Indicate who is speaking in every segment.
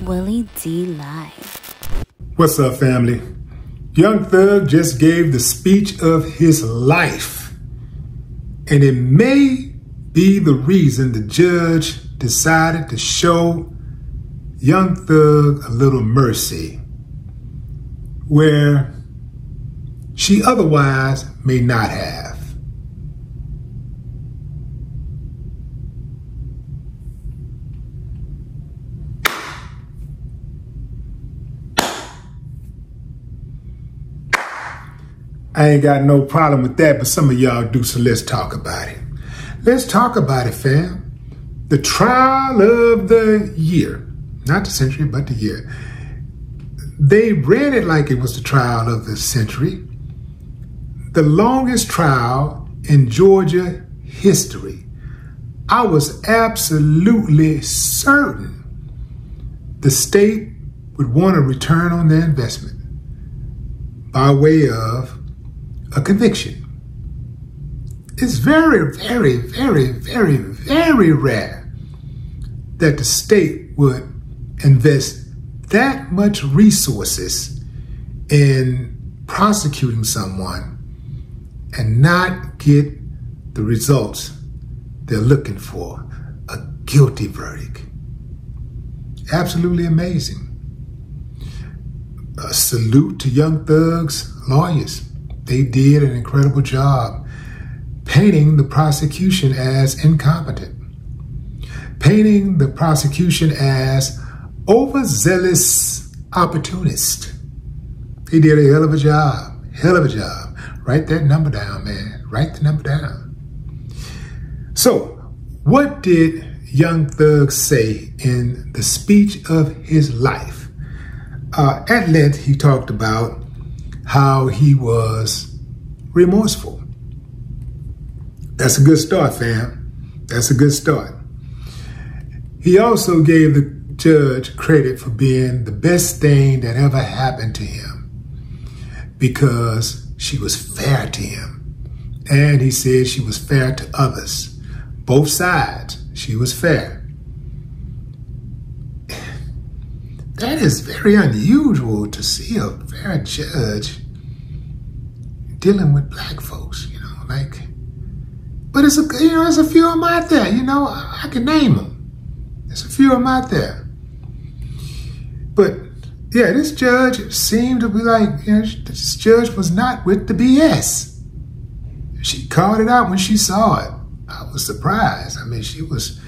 Speaker 1: Willie D Live.
Speaker 2: What's up, family? Young Thug just gave the speech of his life, and it may be the reason the judge decided to show Young Thug a little mercy where she otherwise may not have. I ain't got no problem with that, but some of y'all do, so let's talk about it. Let's talk about it, fam. The trial of the year. Not the century, but the year. They read it like it was the trial of the century. The longest trial in Georgia history. I was absolutely certain the state would want a return on their investment by way of a conviction. It's very, very, very, very, very rare that the state would invest that much resources in prosecuting someone and not get the results they're looking for, a guilty verdict. Absolutely amazing. A salute to Young Thug's lawyers. They did an incredible job painting the prosecution as incompetent, painting the prosecution as overzealous opportunist. They did a hell of a job, hell of a job. Write that number down, man. Write the number down. So, what did Young Thug say in the speech of his life? At length, he talked about how he was remorseful. That's a good start, fam. That's a good start. He also gave the judge credit for being the best thing that ever happened to him because she was fair to him. And he said she was fair to others. Both sides, she was fair. That is very unusual to see a fair judge dealing with black folks, but it's a few of them out there, I can name them. There's a few of them out there. But yeah, this judge seemed to be like, this judge was not with the BS. She called it out when she saw it. I was surprised. I mean, she was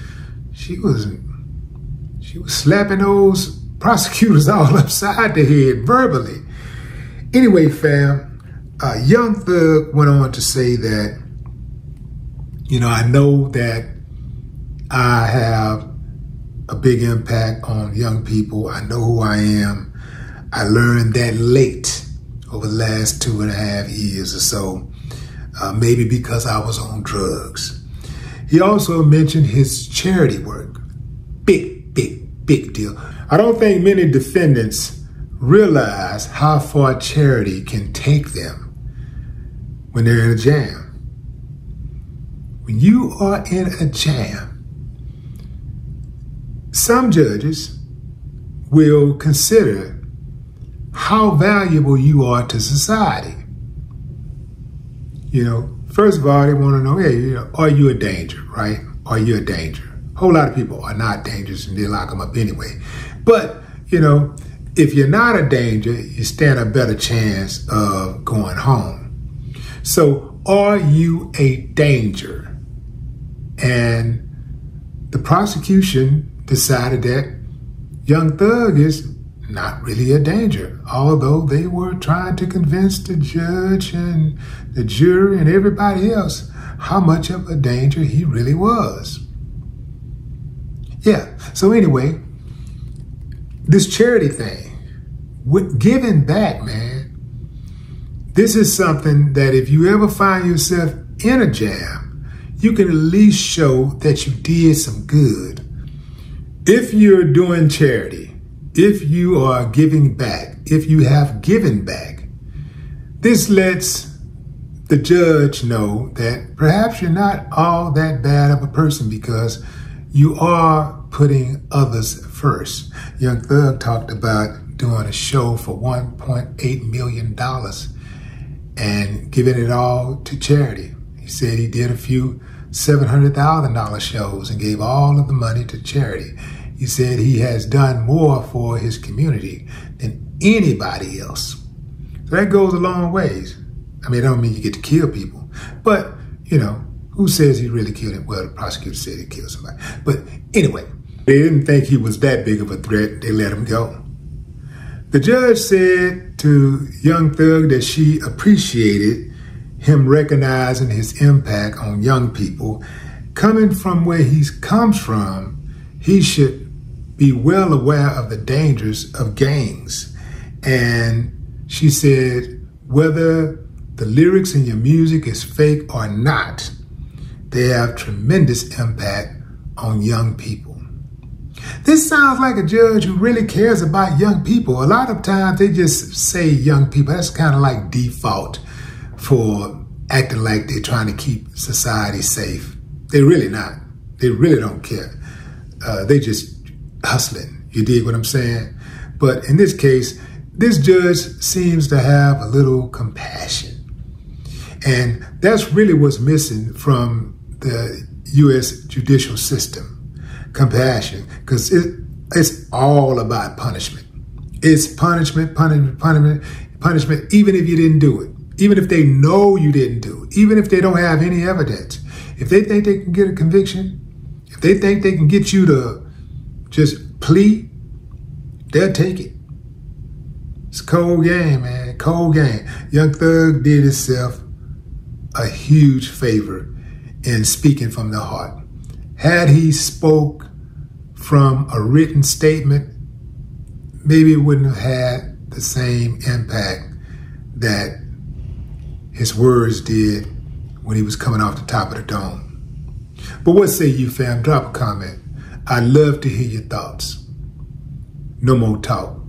Speaker 2: slapping those prosecutors all upside the head verbally. Anyway, fam, Young Thug went on to say that, I know that I have a big impact on young people. I know who I am. I learned that late over the last 2.5 years or so, maybe because I was on drugs. He also mentioned his charity work. Big, big, big deal. I don't think many defendants realize how far charity can take them when they're in a jam. When you are in a jam, some judges will consider how valuable you are to society. First of all, they want to know, hey, are you a danger, right? Are you a danger? A whole lot of people are not dangerous and they lock them up anyway. But, if you're not a danger, you stand a better chance of going home. So, are you a danger? And the prosecution decided that Young Thug is not really a danger, although they were trying to convince the judge and the jury and everybody else how much of a danger he really was. Yeah, so anyway, this charity thing, with giving back, man, this is something that if you ever find yourself in a jam, you can at least show that you did some good. If you're doing charity, if you are giving back, if you have given back, this lets the judge know that perhaps you're not all that bad of a person because you are putting others first. Young Thug talked about doing a show for $1.8 million and giving it all to charity. He said he did a few $700,000 shows and gave all of the money to charity. He said he has done more for his community than anybody else. So that goes a long ways. I mean, I don't mean you get to kill people, but, you know, who says he really killed him? Well, the prosecutor said he killed somebody. But anyway, they didn't think he was that big of a threat. They let him go. The judge said to Young Thug that she appreciated him recognizing his impact on young people. Coming from where he comes from, he should be well aware of the dangers of gangs. And she said, whether the lyrics in your music is fake or not, they have tremendous impact on young people. This sounds like a judge who really cares about young people. A lot of times they just say young people. That's kind of like default for acting like they're trying to keep society safe. They're really not. They really don't care. They just hustling. You dig what I'm saying? But in this case, this judge seems to have a little compassion. And that's really what's missing from the U.S. judicial system. Compassion. Because it's all about punishment. It's punishment, punishment, even if you didn't do it. Even if they know you didn't do it. Even if they don't have any evidence. If they think they can get a conviction, if they think they can get you to just plea, they'll take it. It's a cold game, man. Cold game. Young Thug did himself a huge favor in speaking from the heart. Had he spoke from a written statement, maybe it wouldn't have had the same impact that his words did when he was coming off the top of the dome. But what say you, fam? Drop a comment. I'd love to hear your thoughts. No more talk.